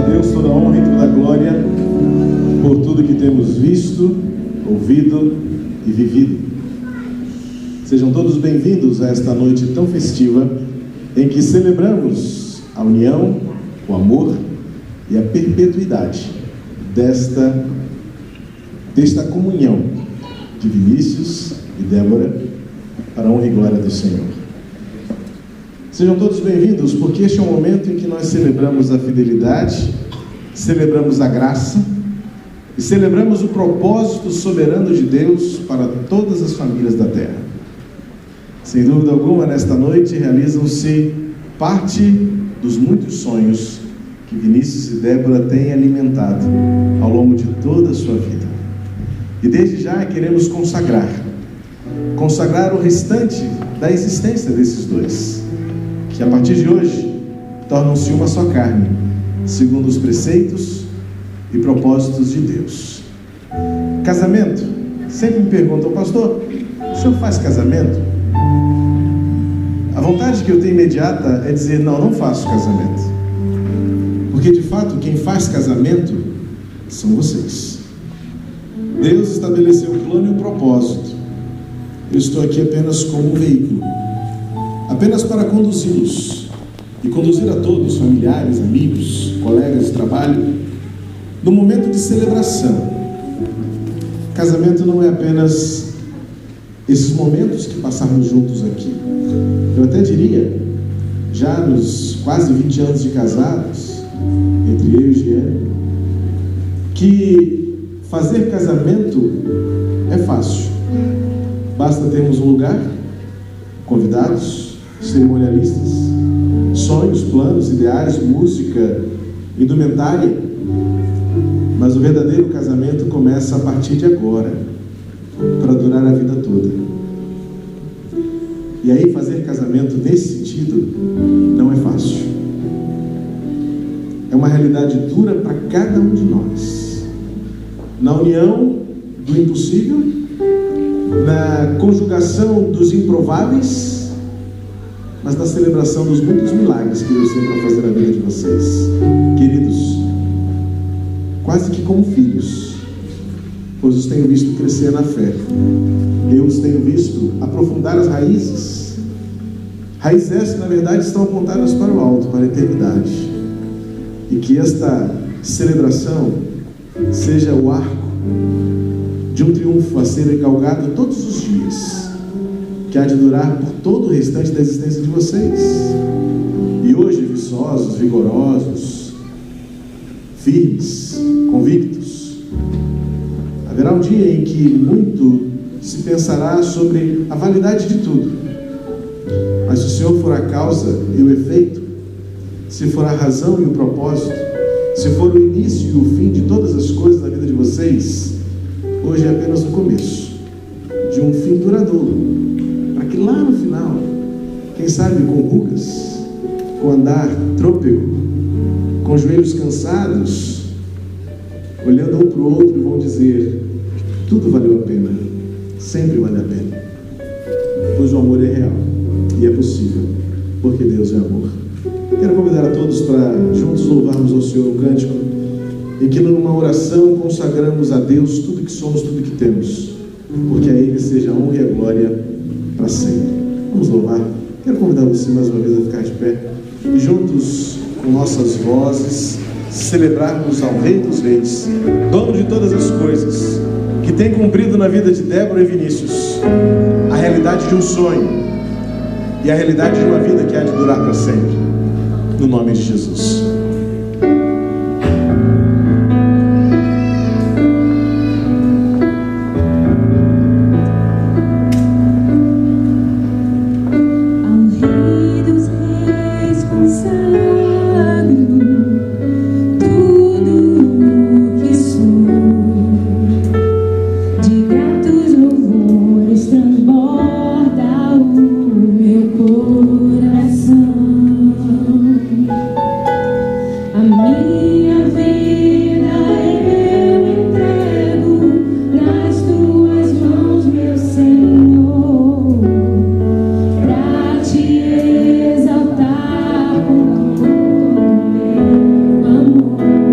Deus toda a honra e toda a glória por tudo que temos visto, ouvido e vivido. Sejam todos bem-vindos a esta noite tão festiva em que celebramos a união, o amor e a perpetuidade desta comunhão de Vinícius e Débora para a honra e glória do Senhor. Sejam todos bem-vindos, porque este é um momento em que nós celebramos a fidelidade, celebramos a graça e celebramos o propósito soberano de Deus para todas as famílias da terra. Sem dúvida alguma, nesta noite realizam-se parte dos muitos sonhos que Vinícius e Débora têm alimentado ao longo de toda a sua vida. E desde já queremos consagrar o restante da existência desses dois, que a partir de hoje tornam-se uma só carne, segundo os preceitos e propósitos de Deus. Casamento. Sempre me perguntam: pastor, o senhor faz casamento? A vontade que eu tenho imediata é dizer: não faço casamento. Porque de fato quem faz casamento são vocês. Deus estabeleceu o plano e o propósito. Eu estou aqui apenas como um veículo, apenas para conduzi-los e conduzir a todos, familiares, amigos, colegas de trabalho, no momento de celebração. Casamento não é apenas esses momentos que passamos juntos aqui. Eu até diria, já nos quase 20 anos de casados, entre eu e Giane, que fazer casamento é fácil. Basta termos um lugar, convidados, cerimonialistas, sonhos, planos, ideais, música, indumentária. Mas o verdadeiro casamento começa a partir de agora, para durar a vida toda. E aí fazer casamento nesse sentido não é fácil. É uma realidade dura para cada um de nós. Na união do impossível, na conjugação dos improváveis, mas na celebração dos muitos milagres que Deus tem para fazer na vida de vocês. Queridos, quase que como filhos, pois os tenho visto crescer na fé. Eu os tenho visto aprofundar as raízes. Raízes essas que na verdade estão apontadas para o alto, para a eternidade. E que esta celebração seja o arco de um triunfo a ser galgado todos os dias, que há de durar por todo o restante da existência de vocês. E hoje, viçosos, vigorosos, firmes, convictos, haverá um dia em que muito se pensará sobre a validade de tudo. Mas se o Senhor for a causa e o efeito, se for a razão e o propósito, se for o início e o fim de todas as coisas na vida de vocês, hoje é apenas o começo de um fim duradouro, para que lá no final, quem sabe com rugas, com andar trôpego, com joelhos cansados, olhando um para o outro, vão dizer: tudo valeu a pena, sempre vale a pena, pois o amor é real e é possível, porque Deus é amor. Quero convidar a todos para juntos louvarmos ao Senhor um cântico em que numa oração consagramos a Deus tudo que somos, tudo que temos, porque a Ele seja a honra e a glória para sempre. Vamos louvar. Quero convidar você mais uma vez a ficar de pé e juntos, com nossas vozes, celebrarmos ao Rei dos Reis, dono de todas as coisas, que tem cumprido na vida de Débora e Vinícius a realidade de um sonho e a realidade de uma vida que há de durar para sempre. No nome de Jesus. Exaltar o teu amor.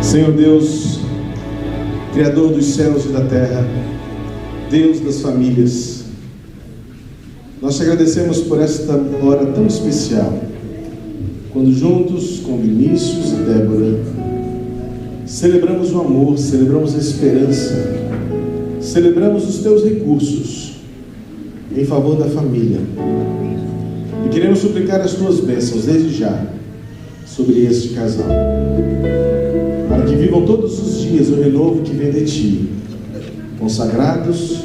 Senhor Deus, Criador dos céus e da terra, Deus das famílias, nós te agradecemos por esta hora tão especial, quando juntos com Vinícius e Débora celebramos o amor, celebramos a esperança, celebramos os teus recursos em favor da família, e queremos suplicar as tuas bênçãos desde já sobre este casal, para que vivam todos os dias o renovo que vem de ti, consagrados,